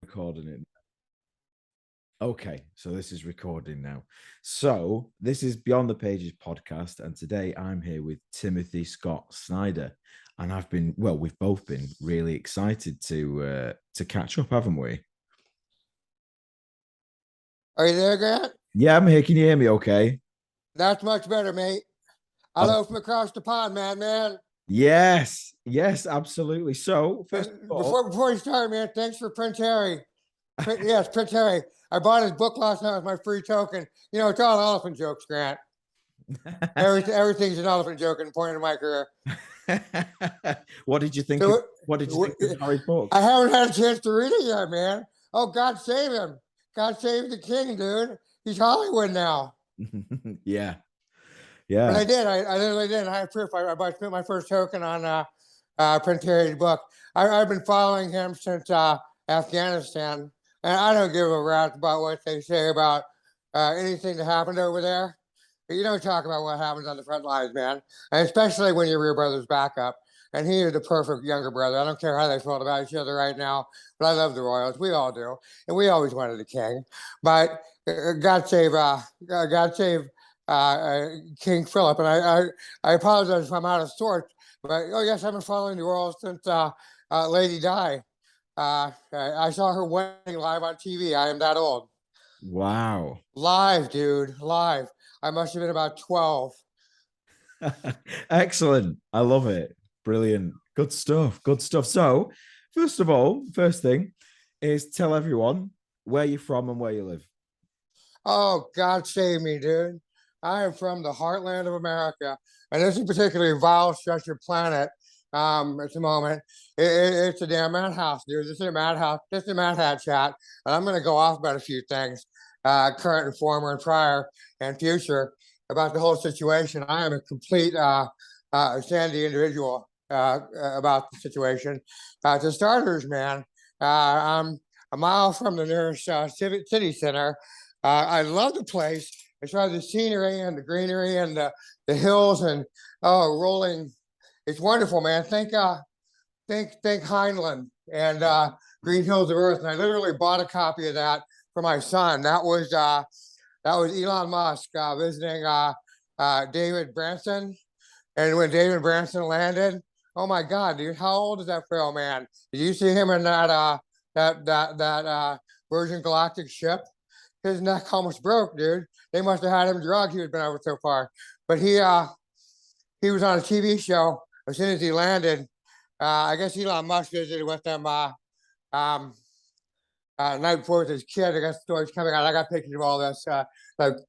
Recording it. Okay, so this is recording now. So this is Beyond the Pages podcast, and today I'm here with Timothy Scott Snyder, and we've both been really excited to catch up, haven't we? Are you there, Grant? Yeah, I'm here. Can you hear me? Okay. That's much better, mate. Oh, Hello from across the pond, man. yes, absolutely. So first of And all, before you start, man, thanks for Prince Harry. Yes, Prince Harry. I bought his book last night with my free token. You know, it's all elephant jokes, Grant. Everything's an elephant joke in the point of my career. what did you think of So what did you think of Harry's book? I haven't had a chance to read it yet, man. Oh, God save him. God save the king, dude. He's Hollywood now. Yeah, But yeah. I did. I literally did. I have proof. I spent my first token on Prince Harry's book. I've been following him since Afghanistan, and I don't give a rat's about what they say about anything that happened over there. But you don't talk about what happens on the front lines, man, and especially when your real brother's backup. And he is the perfect younger brother. I don't care how they feel about each other right now, but I love the Royals. We all do, and we always wanted a king. But God save King Philip. And I apologize if I'm out of sorts, but oh yes, I've been following the Royals since Lady Di. I saw her wedding live on TV. I am that old. Wow. Live, dude, live. I must have been about 12. Excellent. I love it. Brilliant. Good stuff. Good stuff. So, first of all, first thing is tell everyone where you're from and where you live. Oh, God save me, dude. I am from the heartland of America, and this is particularly vile stretch of planet at the moment. It's a damn madhouse, dude. This is a madhouse. This is a mad hat chat, and I'm going to go off about a few things, current and former and prior and future, about the whole situation. I am a complete sandy individual about the situation. To starters, man, I'm a mile from the nearest city center. I love the place. As far as the scenery and the greenery and the hills and rolling, it's wonderful, man. Think Heinlein and Green Hills of Earth. And I literally bought a copy of that for my son. That was Elon Musk visiting David Branson. And when David Branson landed, oh my God, dude, how old is that frail man? Did you see him in that Virgin Galactic ship? His neck almost broke, dude. They must have had him drugged. He had been over so far, but he was on a TV show as soon as he landed. I guess Elon Musk visited with them um, night before with his kid. I got stories coming out. I got pictures of all this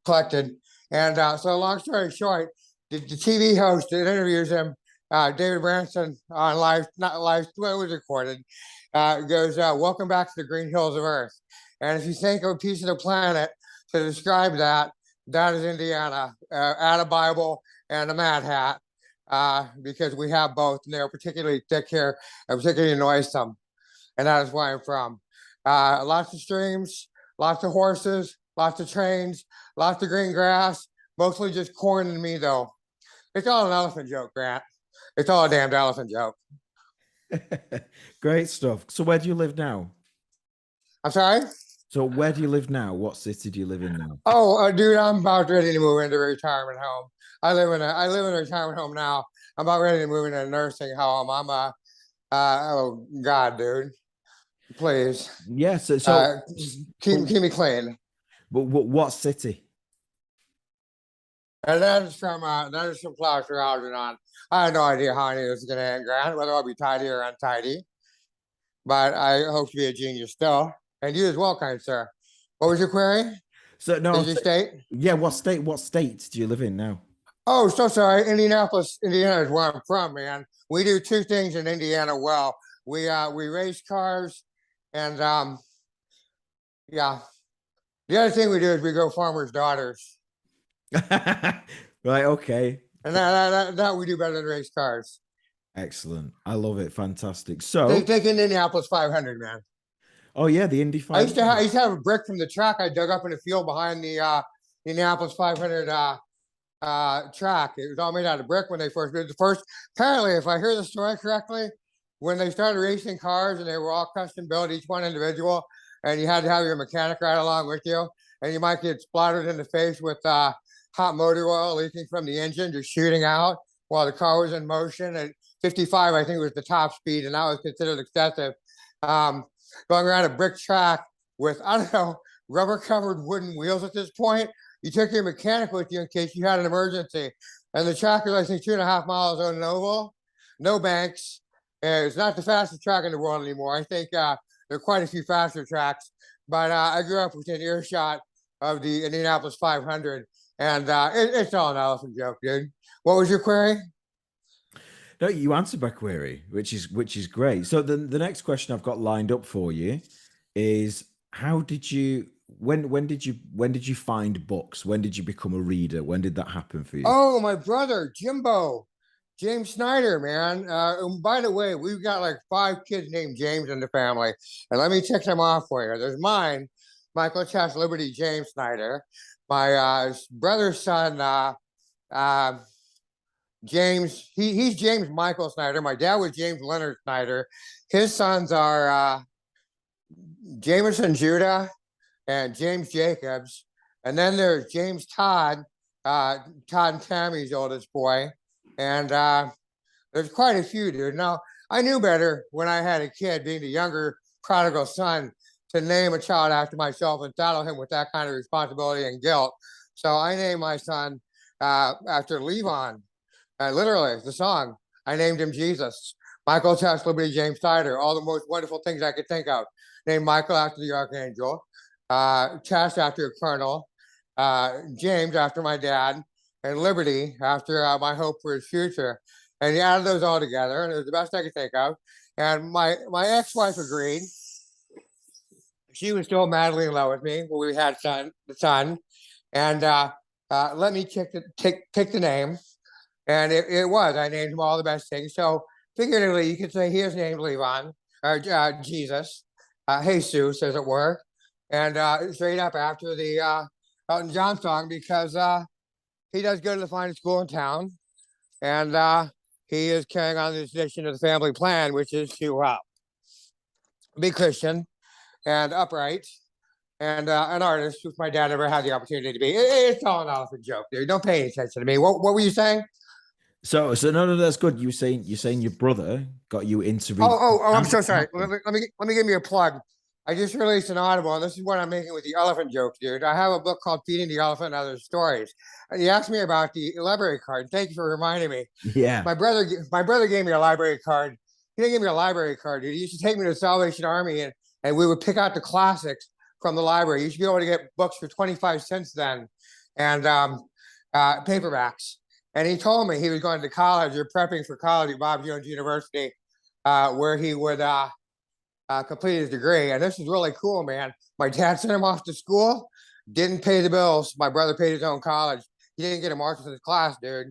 collected, and so long story short, the TV host that interviews him, David Branson on live, not live, well, it was recorded, goes, "Welcome back to the Green Hills of Earth." And if you think of a piece of the planet to describe that, that is Indiana, add a Bible and a Mad Hat, because we have both, and they're particularly thick here and particularly noisome. And that is where I'm from. Lots of streams, lots of horses, lots of trains, lots of green grass, mostly just corn and me, though. It's all an elephant joke, Grant. It's all a damned elephant joke. Great stuff. So, where do you live now? I'm sorry? So, where do you live now? What city do you live in now? Oh, dude, I'm about ready to move into a retirement home. I live in a retirement home now. I'm about ready to move into a nursing home. Oh God, dude, please, Yeah. uh, But, keep me clean. but what city? And that is from Klaus Algernon. I have no idea how any of this is going to end, Grant, whether I'll be tidy or untidy. But I hope to be a genius still, and you as well, kind sir. What was your query? So no, Is your state? yeah. What state do you live in now? Oh, so sorry. Indianapolis, Indiana is where I'm from, man. We do two things in Indiana well. We race cars, and yeah. The other thing we do is we go farmers' daughters, Right. Okay. and that we do better than race cars. Excellent. I love it. Fantastic. Take Indianapolis 500, man. Oh yeah, the Indy I 500. used to have a brick from the track I dug up in the field behind the Indianapolis 500 track. It was all made out of brick when they first did the first. Apparently, if I hear the story correctly, when they started racing cars and they were all custom built, each one individual, and you had to have your mechanic ride along with you, and you might get splattered in the face with hot motor oil leaking from the engine, just shooting out while the car was in motion. And 55, I think, was the top speed, and that was considered excessive. Um, Going around a brick track with, I don't know, rubber covered wooden wheels at this point. You took your mechanic with you in case you had an emergency. And the track is, I think, 2.5 miles on an oval, no banks. And it's not the fastest track in the world anymore. I think there are quite a few faster tracks. But I grew up within earshot of the Indianapolis 500. And it's all an elephant joke, dude. What was your query? No, you answered my query, which is great. So the next question I've got lined up for you is how did you when did you find books? When did you become a reader? When did that happen for you? Oh, my brother, Jimbo, James Snyder, man. And by the way, we've got like 5 kids named James in the family. And let me check them off for you. There's mine, Michael Chas Liberty James Snyder. My brother's son, uh, James, he's James Michael Snyder. My dad was James Leonard Snyder. His sons are Jameson Judah and James Jacobs. And then there's James Todd, Todd and Tammy's oldest boy. And there's quite a few, dude. Now, I knew better when I had a kid, being the younger prodigal son, to name a child after myself and saddle him with that kind of responsibility and guilt. So I named my son after Levon, literally the song. I named him Jesus. Michael Tess, Liberty James Snyder, all the most wonderful things I could think of. Named Michael after the Archangel, Chess after a colonel, James after my dad, and Liberty after my hope for his future. And he added those all together, and it was the best I could think of. And my ex-wife agreed. She was still madly in love with me when we had the son, and let me pick the name. And it was. I named him all the best things. So figuratively, you could say he is named Levon, or Jesus, Jesus, as it were. And straight up after the Elton John song, because he does go to the finest school in town. And he is carrying on the tradition of the family plan, which is to be Christian and upright and an artist, which my dad never had the opportunity to be. It's all an elephant joke, dude. Don't pay any attention to me. What were you saying? So no, that's good. You're saying your brother got you into reading. I'm so sorry. Let me give you a plug. I just released an Audible, and this is what I'm making with the elephant jokes, dude. I have a book called Feeding the Elephant and Other Stories. And you asked me about the library card. Thank you for reminding me. Yeah. My brother gave me a library card. He didn't give me a library card, dude. He used to take me to the Salvation Army, and we would pick out the classics from the library. You used to be able to get books for 25 cents then, and paperbacks. And he told me he was going to college or prepping for college at Bob Jones University, where he would complete his degree. And this is really cool, man. My dad sent him off to school, didn't pay the bills. My brother paid his own college. He didn't get a mark to his class, dude.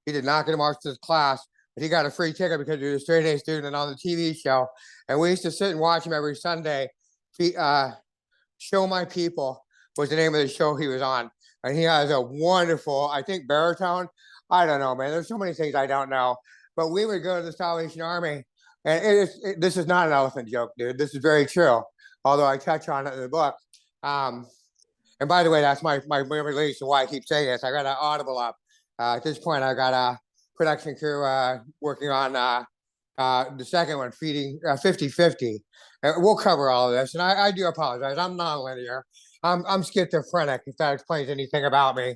He did not get a mark to his class, but he got a free ticket because he was a straight A student on the TV show. And we used to sit and watch him every Sunday. Show My People was the name of the show he was on. And he has a wonderful, I think, baritone. I don't know, man. There's so many things I don't know. But we would go to the Salvation Army. And this is not an elephant joke, dude. This is very true, although I touch on it in the book. And by the way, that's my release. And why I keep saying this. I got an Audible up. At this point, I got a production crew working on the second one, feeding 50-50. We'll cover all of this. And I do apologize. I'm non-linear. I'm schizophrenic, if that explains anything about me.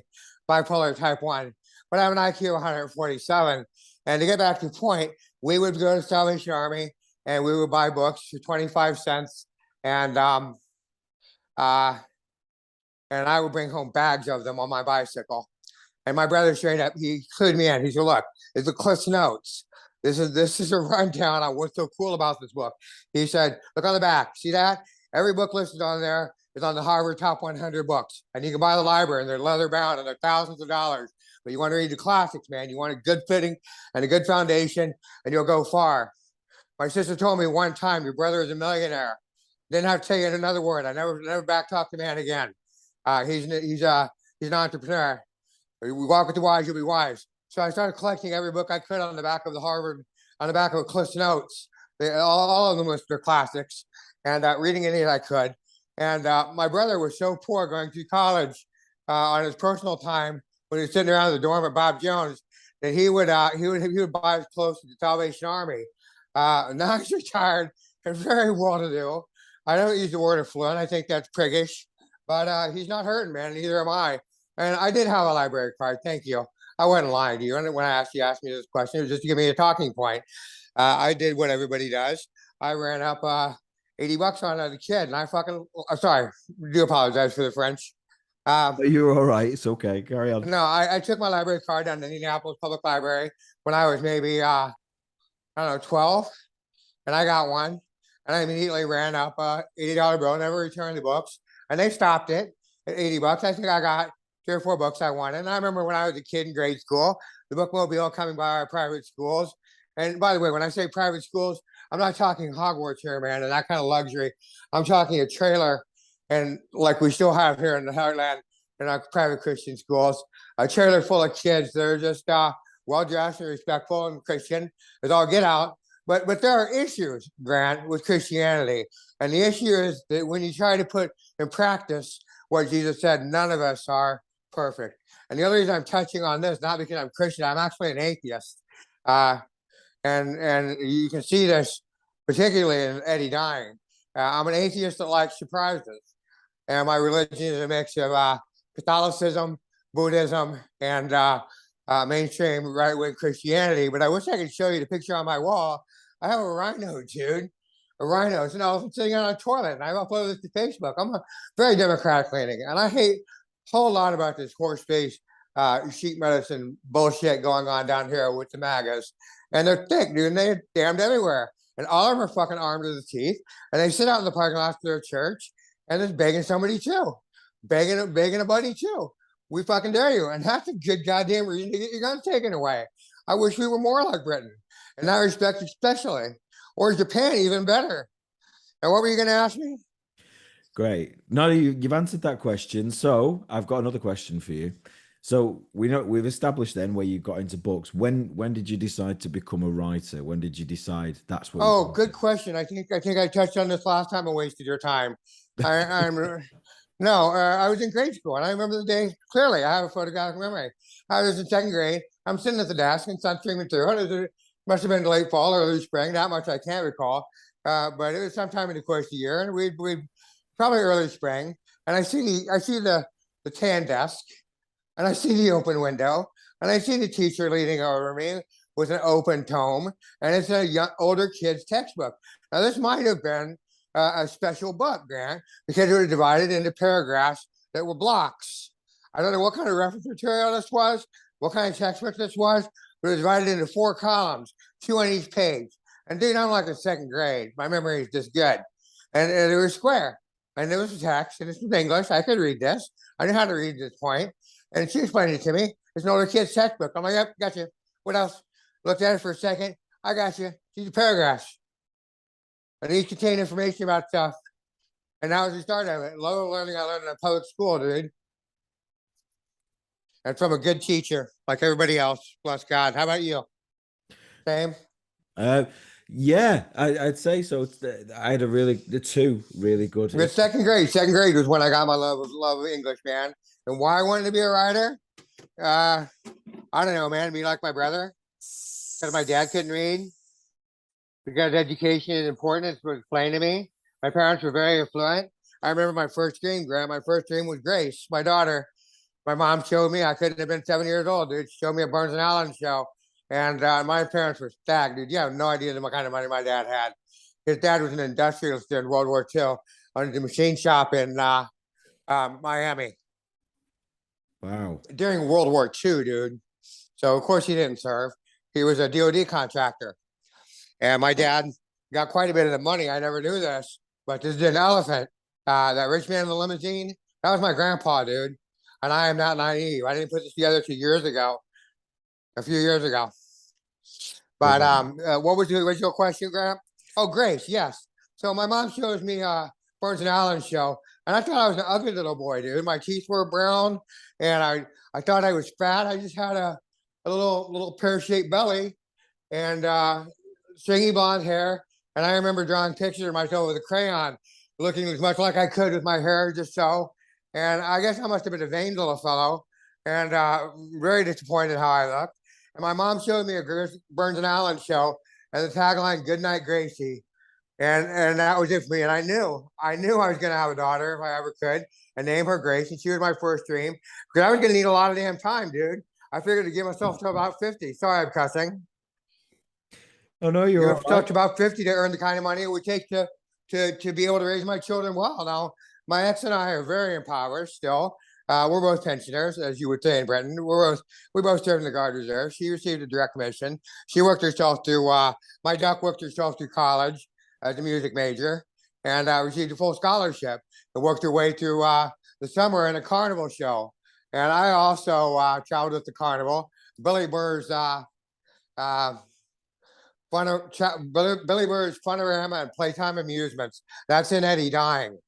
Bipolar type 1. But I have an IQ of 147. And to get back to the point, we would go to the Salvation Army and we would buy books for 25 cents. And I would bring home bags of them on my bicycle. And my brother straight up, he clued me in. He said, look, it's the Cliff's Notes. This is a rundown on what's so cool about this book. He said, look on the back. See that? Every book listed on there is on the Harvard Top 100 books. And you can buy the library, and they're leather bound, and they're thousands of dollars. But you want to read the classics, man. You want a good fitting and a good foundation, and you'll go far. My sister told me one time, your brother is a millionaire. Didn't have to tell you another word. I never back talk the man again. He's an entrepreneur. We walk with the wise, you'll be wise. So I started collecting every book I could on the back of the Harvard, on the back of Cliff's Notes. All of them were classics, and reading any that I could. And my brother was so poor going through college on his personal time when he was sitting around the dorm at Bob Jones that he would buy his clothes to the Salvation Army. Now he's retired and very well to do. I don't use the word affluent. I think that's priggish, but he's not hurting, man. Neither am I. And I did have a library card. Thank you. I wasn't lying to you. And when I asked me this question, it was just to give me a talking point. I did what everybody does. I ran up $80 on it as a kid, and I fucking sorry, do apologize for the French. You're all right. It's okay. Carry on. No, I took my library card down to Indianapolis Public Library when I was maybe I don't know 12, and I got one, and I immediately ran up a $80 bill, never returned the books, and they stopped it at $80. I think I got 3 or 4 books I wanted. And I remember when I was a kid in grade school, the bookmobile coming by our private schools. And by the way, when I say private schools, I'm not talking Hogwarts here, man, and that kind of luxury. I'm talking a trailer, and like we still have here in the Heartland in our private Christian schools, a trailer full of kids. They're just well dressed and respectful and Christian. It's all get out. But there are issues, Grant, with Christianity. And the issue is that when you try to put in practice what Jesus said, none of us are perfect. And the other reason I'm touching on this, not because I'm Christian, I'm actually an atheist. And you can see this particularly in Eddie dying. I'm an atheist that likes surprises, and my religion is a mix of Catholicism, Buddhism, and mainstream right wing Christianity. But I wish I could show you the picture on my wall. I have a rhino, dude. A rhino. It's an elephant sitting on a toilet, and I've uploaded this to Facebook. I'm a very democratic leaning, and I hate a whole lot about this horse-based sheep medicine bullshit going on down here with the MAGAs. And they're thick, dude, and they're damned everywhere. And all of them are fucking armed to the teeth. And they sit out in the parking lot of their church and just begging somebody too. Begging a buddy too. We fucking dare you. And that's a good goddamn reason to get your guns taken away. I wish we were more like Britain. In that respect, especially. Or Japan, even better. And what were you going to ask me? Great. Now you've answered that question. So I've got another question for you. So we've established then where you got into books. When did you decide to become a writer? When did you decide that's what you Oh, good wanted? question. I think I touched on this last time. I wasted your time. I'm no. I was in grade school, and I remember the day clearly. I have a photographic memory. I was in second grade. I'm sitting at the desk, and sun streaming through. It must have been late fall or early spring. That much I can't recall. But it was sometime in the course of the year, and we probably early spring. And I see the tan desk, and I see the open window, and I see the teacher leaning over me with an open tome, and it's a older kid's textbook. Now, this might have been a special book, Grant, because it was divided into paragraphs that were blocks. I don't know what kind of reference material this was, what kind of textbook this was, but it was divided into 4 columns, 2 on each page. And dude, I'm like in second grade. My memory is just good. And it was square. And there was a text, and this was English. I could read this. I knew how to read this point. And she explained it to me. It's an older kid's textbook. I'm like, yep, gotcha. What else? Looked at it for a second. I got you. These are paragraphs. And these contain information about stuff. And that was the start of it. Love learning I learned in a public school, dude. And from a good teacher, like everybody else. Bless God. How about you? Same? Uh, yeah, I'd say so. I had the two really good. It's second grade. Second grade was when I got my love of English, man. And why I wanted to be a writer? Uh, I don't know, man. Be like my brother. Because my dad couldn't read. Because education is important. It was explained to me. My parents were very affluent. I remember my first dream, Grant. My first dream was Grace, my daughter. My mom showed me. I couldn't have been 7 years old, dude. She showed me a Burns and Allen show. And my parents were stacked, dude. You have no idea what kind of money my dad had. His dad was an industrialist during World War II, owned the machine shop in Miami Wow. during World War II, dude. So, of course, he didn't serve. He was a DOD contractor. And my dad got quite a bit of the money. I never knew this, but this is an elephant. That rich man in the limousine, that was my grandpa, dude. And I am not naive. I didn't put this together 2 years ago, a few years ago. But what was the original question, Graham? Oh, Grace, yes. So my mom shows me Burns and Allen show, and I thought I was an ugly little boy, dude. My teeth were brown, and I thought I was fat. I just had a little pear-shaped belly, and stringy blonde hair. And I remember drawing pictures of myself with a crayon. looking as much like I could with my hair just so. And I guess I must have been a vain little fellow and very disappointed how I looked. And my mom showed me a Burns and Allen show and the tagline "Good Night, Gracie." And that was it for me. And I knew I was going to have a daughter if I ever could, and name her Grace. And she was my first dream because I was going to need a lot of damn time, dude. I figured to give myself to about 50. Sorry, I'm cussing. Oh no, Give you're all myself right. to about 50 to earn the kind of money it would take to be able to raise my children well. Now, my ex and I are very impoverished still. We're both pensioners, as you would say in Britain. We both served in the Guard Reserve. She received a direct commission. She worked herself through. My duck worked herself through college as a music major, and received a full scholarship. And worked her way through the summer in a carnival show. And I also traveled with the carnival. Billy Burr's uh, Billy Burr's Funorama and Playtime Amusements. That's in Eddie Dying.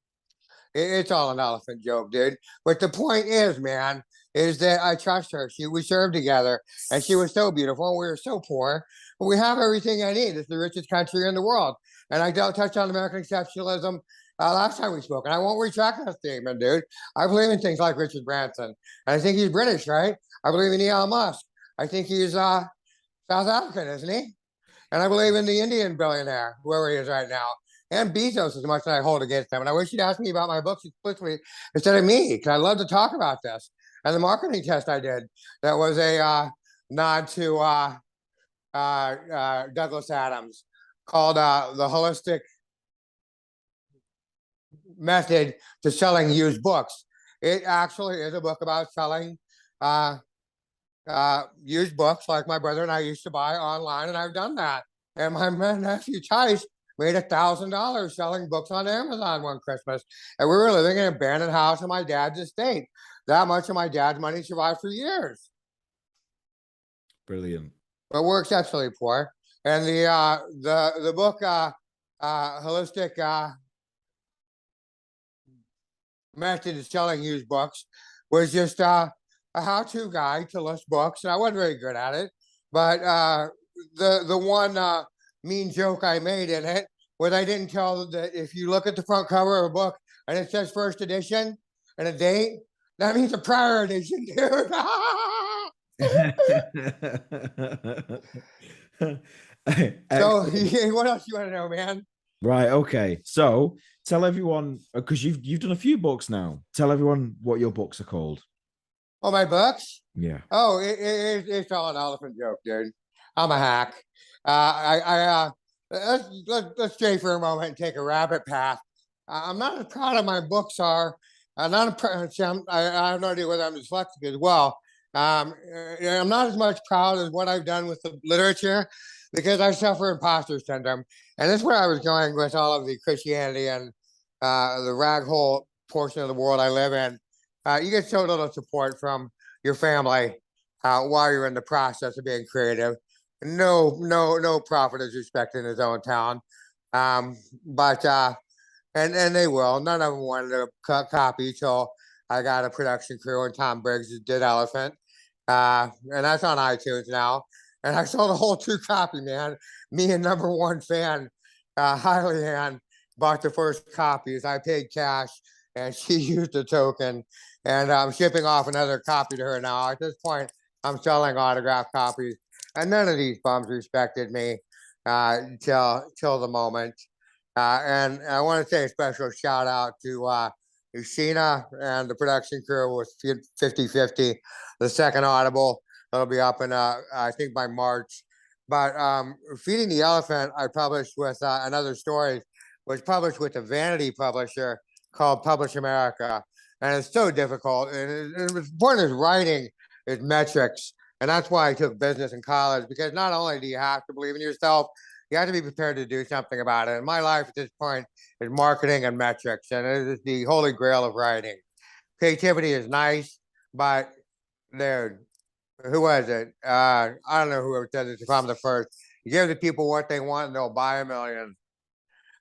It's all an elephant joke, dude. But the point is, man, is that I trust her. We served together, and she was so beautiful. And we were so poor, but we have everything I need. It's the richest country in the world. And I don't touch on American exceptionalism last time we spoke, and I won't retract that statement, dude. I believe in things like Richard Branson, and I think he's British, right? I believe in Elon Musk. I think he's South African, isn't he? And I believe in the Indian billionaire, whoever he is right now, and Bezos as much as I hold against him. And I wish you'd ask me about my books explicitly instead of me, because I love to talk about this. And the marketing test I did, that was a nod to Douglas Adams, called The Holistic Method to Selling Used Books. It actually is a book about selling uh, used books like my brother and I used to buy online, and I've done that. And my nephew Tice made $1,000 selling books on Amazon one Christmas, and we were living in an abandoned house in my dad's estate. That much of my dad's money survived for years. Brilliant. But we're exceptionally poor. And the book holistic method of selling used books was just a how-to guide to list books, and I wasn't very good at it. But the one mean joke I made in it was I didn't tell that if you look at the front cover of a book and it says first edition and a date, that means a prior edition, dude. So, Excellent. what else you want to know, man? Right. Okay. So tell everyone because you've done a few books now. Tell everyone what your books are called. Oh, my books? Yeah. Oh, it's all an elephant joke, dude. I'm a hack. Let's stray for a moment and take a rabbit path. I'm not as proud of my books are. I'm not. I have no idea whether I'm dyslexic as well. I'm not as much proud as what I've done with the literature because I suffer imposter syndrome, and that's where I was going with all of the Christianity and the rag hole portion of the world I live in. You get so little support from your family while you're in the process of being creative. No prophet is respected in his own town. But and they will. None of them wanted to copy till I got a production crew and Tom Briggs did Elephant. And that's on iTunes now. And I sold a whole true copy, man. Me and number one fan, Highly Ann, bought the first copies. I paid cash and she used a token. And I'm shipping off another copy to her now. At this point, I'm selling autographed copies. And none of these bums respected me till the moment. And I want to say a special shout out to Sheena and the production crew with 50/50, the second Audible. It'll be up in, I think, by March. But Feeding the Elephant, I published with another story, was published with a vanity publisher called Publish America. And it's so difficult. And it's important as writing is metrics. And that's why I took business in college, because not only do you have to believe in yourself, you have to be prepared to do something about it. And my life at this point is marketing and metrics, and it is the holy grail of writing. Creativity is nice, but dude, who was it? I don't know who said this. If I'm the first, you give the people what they want, and they'll buy a million.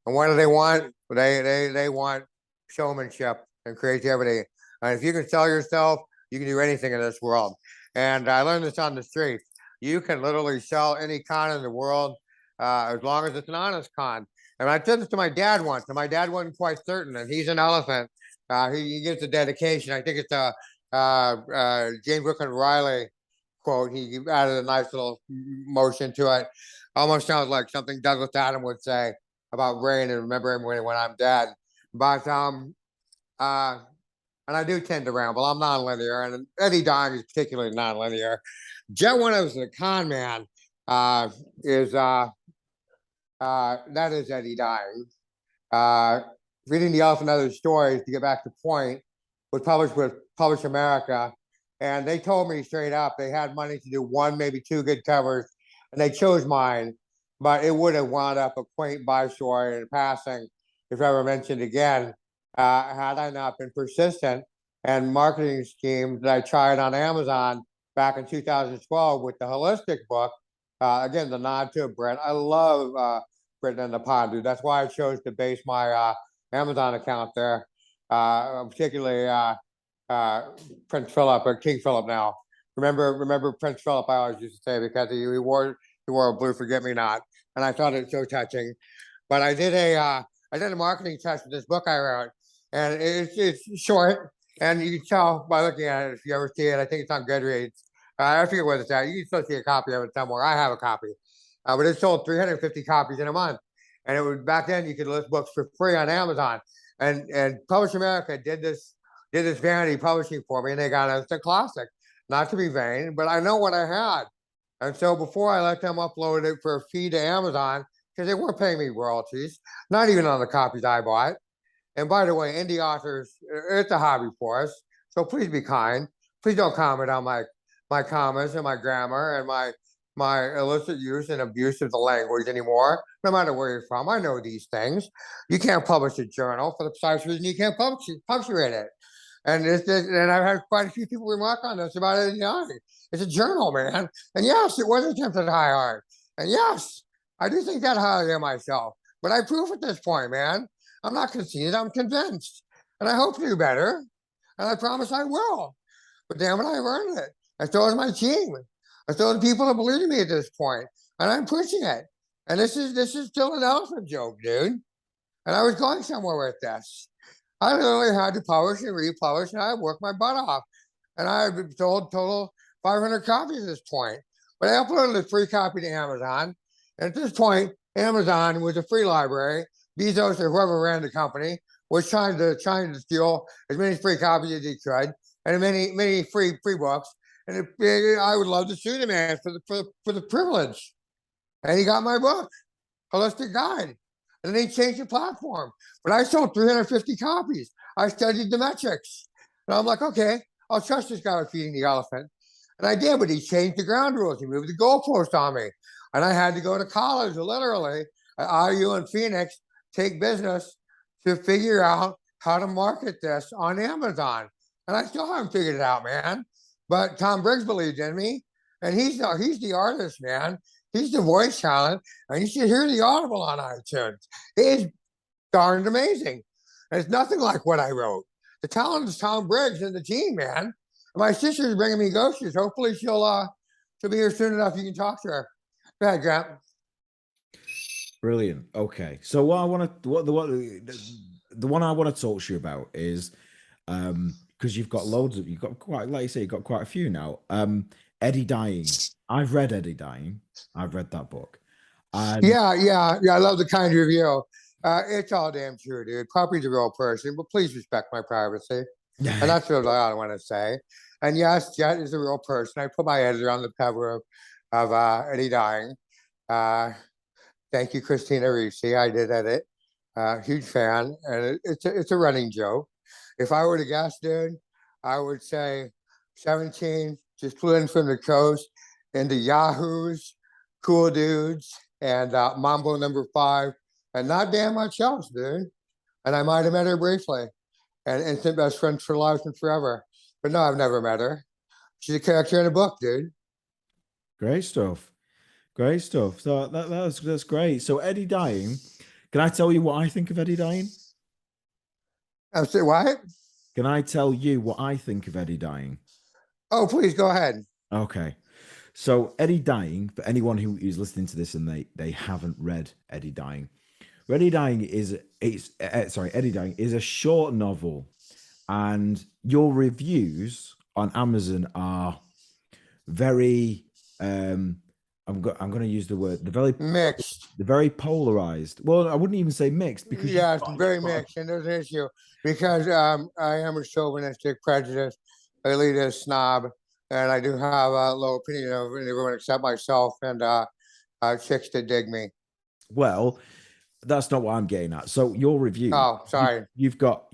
And what do they want? They want showmanship and creativity. And if you can sell yourself, you can do anything in this world. And I learned this on the street. You can literally sell any con in the world as long as it's an honest con. And I said this to my dad once, and my dad wasn't quite certain, and he's an elephant. He gives a dedication. I think it's a James Whitcomb Riley quote. He added a nice little motion to it. Almost sounds like something Douglas Adams would say about rain and remembering when I'm dead. But uh, and I do tend to ramble. I'm nonlinear, and Eddie Dying is particularly nonlinear. Jet One was a con man. Is That is Eddie Dying. Uh, Reading the Elephant and Other Stories, to get back to point, was published with Publish America, and they told me straight up they had money to do one, maybe two good covers, and they chose mine. But it would have wound up a quaint by story in passing, if ever mentioned again, had I not been persistent and marketing scheme that I tried on Amazon back in 2012 with the holistic book. Again, the nod to Brent. I love Britain and the Pond, dude. That's why I chose to base my Amazon account there, particularly Prince Philip or King Philip now. Remember Prince Philip? I always used to say because he wore a blue forget me not, and I thought it so touching. But I did a marketing test with this book I wrote, and it's short, and you can tell by looking at it if you ever see it. I think it's on Goodreads. I forget where it's at. You can still see a copy of it somewhere. I have a copy, but it sold 350 copies in a month, and it was back then you could list books for free on Amazon, and Publish America did this vanity publishing for me, and they got it's a classic. Not to be vain, but I know what I had, and so before I let them upload it for a fee to Amazon, because they weren't paying me royalties, not even on the copies I bought. And by the way, indie authors, it's a hobby for us. So please be kind. Please don't comment on my comments and my grammar and my illicit use and abuse of the language anymore, no matter where you're from. I know these things. You can't publish a journal for the precise reason you can't punctuate it. And I've had quite a few people remark on this about it. It's a journal, man. And yes, it was attempted high art. And yes, I do think that highly of myself. But I prove at this point, man. I'm not conceited. I'm convinced. And I hope to do better. And I promise I will. But damn it, I've earned it. And so is my team. And so the people that believe in me at this point. And I'm pushing it. And this is still an elephant joke, dude. And I was going somewhere with this. I literally had to publish and republish, and I worked my butt off. And I've sold total 500 copies at this point. But I uploaded a free copy to Amazon. And at this point, Amazon was a free library. Bezos or whoever ran the company was trying to steal as many free copies as he could, and many free books. And I would love to sue the man for the privilege. And he got my book, Holistic Guide. And then he changed the platform. But I sold 350 copies. I studied the metrics. And I'm like, okay, I'll trust this guy with feeding the elephant. And I did, but he changed the ground rules. He moved the goalpost on me. And I had to go to college, literally, at IU in Phoenix, take business to figure out how to market this on Amazon. And I still haven't figured it out, man. But Tom Briggs believed in me. And he's the artist, man. He's the voice talent, and you should hear the Audible on iTunes. It is darned amazing. And it's nothing like what I wrote. The talent is Tom Briggs and the team, man. My sister's bringing me ghosties. Hopefully she'll be here soon enough. You can talk to her. Go ahead, Grant. Brilliant. Okay. So what I want to the one I want to talk to you about is because you've got you've got quite, like you say, you've got quite a few now. Eddie Dying. I've read Eddie Dying. I've read that book. Yeah. I love the kind review. It's all damn true, dude. Puppy's a real person, but please respect my privacy. And that's really all I want to say. And yes, Jet is a real person. I put my editor on the cover of Eddie Dying. Thank you, Christina Ricci. I did edit. Huge fan, and it's a running joke. If I were to guess, dude, I would say 17 just flew in from the coast into Yahoos, Cool Dudes, and Mambo number 5, and not damn much else, dude. And I might have met her briefly, and instant best friends for life and forever. But no, I've never met her. She's a character in a book, dude. Great stuff. Great stuff. So that's great. So Eddie Dying. Can I tell you what I think of Eddie Dying? I'm saying what? Can I tell you what I think of Eddie Dying? Oh, please go ahead. Okay. So Eddie Dying, for anyone who is listening to this and they haven't read Eddie Dying, Eddie Dying is it's sorry, Eddie Dying is a short novel, and your reviews on Amazon are very I'm going to use the word Mixed. the very polarized. Well, I wouldn't even say mixed because Yeah, it's very mixed, and there's an issue because I am a chauvinistic, prejudiced, elitist snob, and I do have a low opinion of everyone except myself and chicks that dig me. well, that's not what I'm getting at. So your review, Oh, sorry. you've got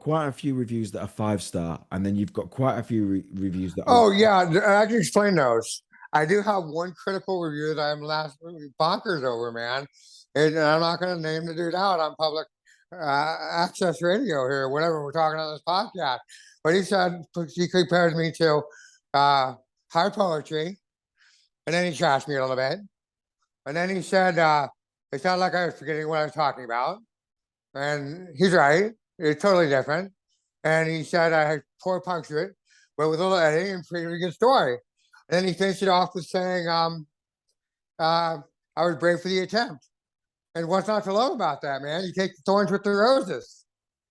quite a few reviews that are 5 star, and then you've got quite a few reviews that are Oh yeah, I can explain those. I do have one critical review that I'm last bonkers over, man. And I'm not going to name the dude out on public access radio here, whatever we're talking on this podcast. But he said he compared me to uh, high poetry, and then he trashed me a little bit, and then he said it sounded like I was forgetting what I was talking about, and he's right. It's totally different. And he said I had poor punctuate, but with a little editing and pretty good story. And then he finished it off with saying, uh, I was brave for the attempt. And what's not to love about that, man? You take the thorns with the roses.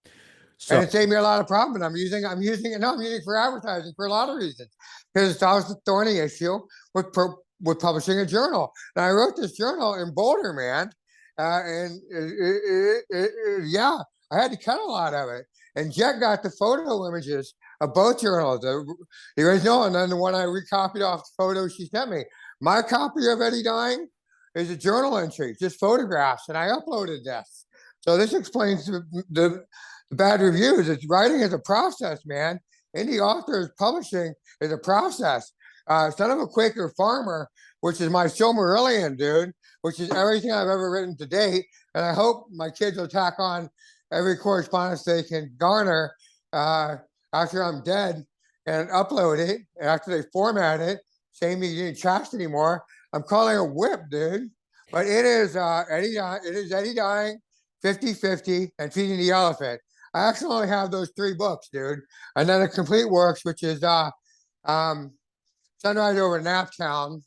And so it saved me a lot of problems. I'm using it. No, I'm using it for advertising for a lot of reasons. Because it's always a thorny issue with publishing a journal. And I wrote this journal in Boulder, man. Yeah, I had to cut a lot of it. And Jet got the photo images of both journals, the original and then the one I recopied off the photo she sent me. My copy of Eddie Dying is a journal entry, just photographs, and I uploaded this. So this explains the bad reviews. It's writing is a process, man. Indie authors publishing is a process. Son of a Quaker Farmer, which is my Silmarillion, dude, which is everything I've ever written to date. And I hope my kids will tack on every correspondence they can garner uh, after I'm dead and upload it. And after they format it, saying me didn't trust anymore. I'm calling a whip, dude. But it is Eddie. It is Eddie Dying, 50-50, and Feeding the Elephant. I actually only have those 3 books, dude. And then a complete works, which is um, Sunrise over Naptown,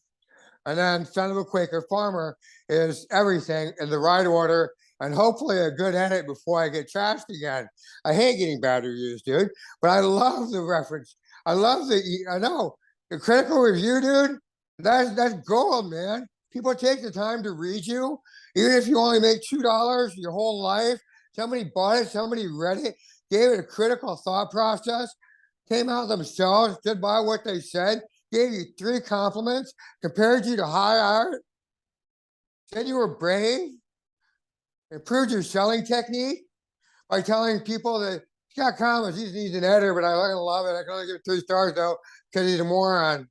and then Son of a Quaker Farmer is everything in the right order, and hopefully a good edit before I get trashed again. I hate getting bad reviews, dude, but I love the reference. I know the critical review, dude. That's gold, man. People take the time to read you, even if you only make $2 your whole life. Somebody bought it, somebody read it, gave it a critical thought process, came out themselves, stood by what they said, gave you 3 compliments, compared you to high art, said you were brave, improved your selling technique by telling people that he got comments, he needs an editor, but I fucking love it. I can only give it 3 stars though, because he's a moron.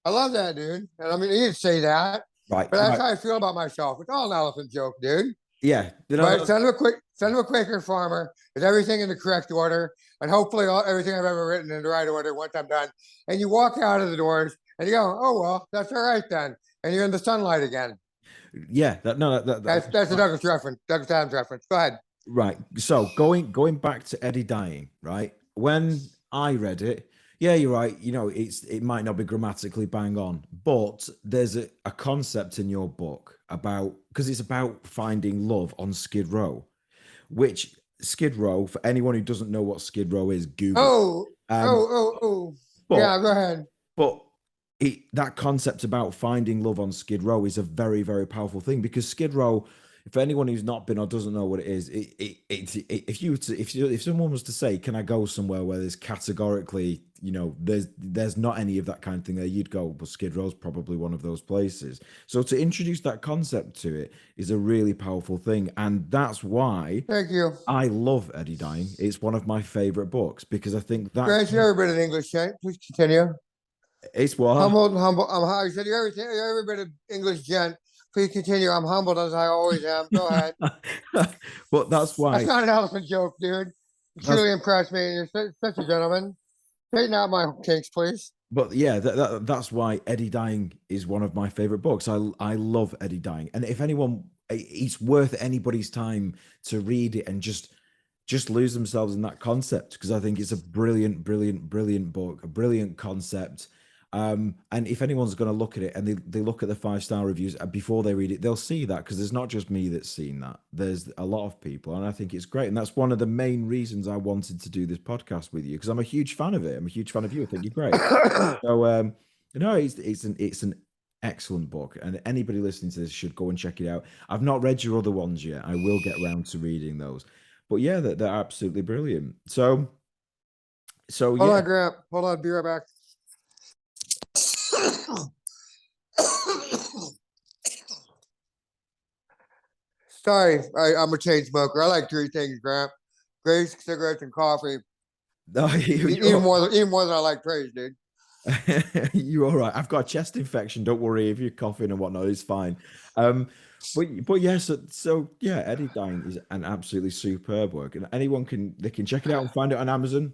I love that, dude. And I mean, he didn't say that, right, but that's right, how I feel about myself. It's all an elephant joke, dude. yeah, But son of a Quaker Farmer is everything in the correct order, and hopefully everything I've ever written in the right order once I'm done. And you walk out of the doors and you go, "Oh well, that's all right then," and you're in the sunlight again. yeah. That no, That's a right. Douglas reference, Douglas Adams reference. Go ahead. Right. So going back to Eddie Dying, right? When I read it, yeah, you're right. You know, it might not be grammatically bang on, but there's a concept in your book about because it's about finding love on Skid Row, which Skid Row, for anyone who doesn't know what Skid Row is, Google. Oh, Um, but yeah. Go ahead. but that concept about finding love on Skid Row is a very, very powerful thing because Skid Row, for anyone who's not been or doesn't know what it is, if someone was to say, "Can I go somewhere where there's categorically, there's not any of that kind of thing there," you'd go, "Well, Skid Row's probably one of those places." So to introduce that concept to it is a really powerful thing, and that's why Thank you. I love Eddie Dying. It's one of my favorite books because I think that Grant, you're every bit of English, gent. Please continue. it's what. Humbled and humble. You said you're every bit of English, gent. Please continue. I'm humbled as I always am. Go ahead. But that's That's why not an elephant joke, dude. You that's truly impressed me. You're such a gentleman. Straighten out my kinks, please. but yeah, that's why Eddie Dying is one of my favorite books. I love Eddie Dying, and if anyone, it's worth anybody's time to read it and just lose themselves in that concept because I think it's a brilliant, brilliant, brilliant book, a brilliant concept, And if anyone's going to look at it and they look at the 5-star reviews before they read it, they'll see that, because there's not just me that's seen that. There's a lot of people, and I think it's great. And that's one of the main reasons I wanted to do this podcast with you, because I'm a huge fan of it. I'm a huge fan of you. I think you're great. So, no, it's an excellent book, and anybody listening to this should go and check it out. I've not read your other ones yet. I will get around to reading those, but yeah, they're absolutely brilliant. So Hold yeah. on, Grant. Hold on. Be right back. Sorry, I'm a chain smoker. I like 3 things, Grant: Grace, cigarettes, and coffee. No, Even more than I like trays, dude. you're all right. I've got a chest infection. Don't worry if you're coughing and whatnot. It's fine. But yeah. So yeah, Eddie Dine is an absolutely superb work, and anyone can check it out and find it on Amazon.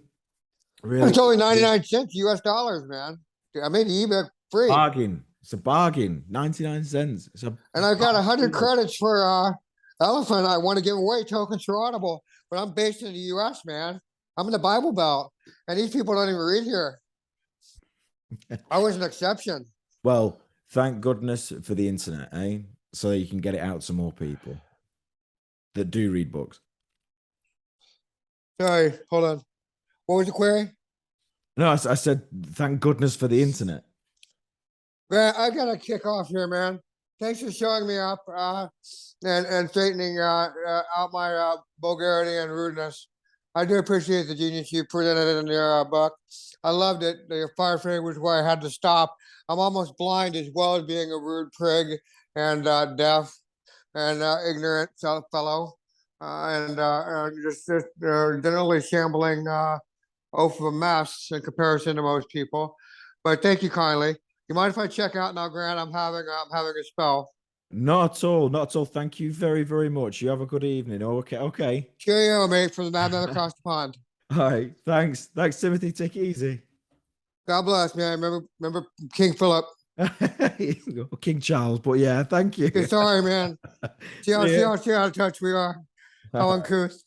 Really, It's only 99 cents US dollars, man. I made the ebook free, bargain. It's a bargain. 99 cents. It's a and I've got 100 credits for Elephant. I want to give away tokens for Audible, but I'm based in the US, man. I'm in the Bible Belt, and these people don't even read here. I was an exception. Well, thank goodness for the internet, eh? So you can get it out to more people that do read books. Sorry, hold on. What was the query? No, I said thank goodness for the internet. Grant, I gotta kick off here, man. Thanks for showing me up and straightening out my vulgarity and rudeness. I do appreciate the genius you presented in your book. I loved it. The fire frame was where I had to stop. I'm almost blind, as well as being a rude prig and deaf and ignorant fellow, and just generally shambling oaf of a mess in comparison to most people. But thank you kindly. You mind if I check out now, Grant? I'm having a spell. Not at all. Not at all. Thank you very, very much. You have a good evening. Okay. Okay. Cheerio, mate, from the madman across the pond. All right. Thanks. Thanks, Timothy. Take it easy. God bless, man. Remember King Philip. King Charles, but yeah, thank you. Sorry, man. See how out of touch we are. How uncouth.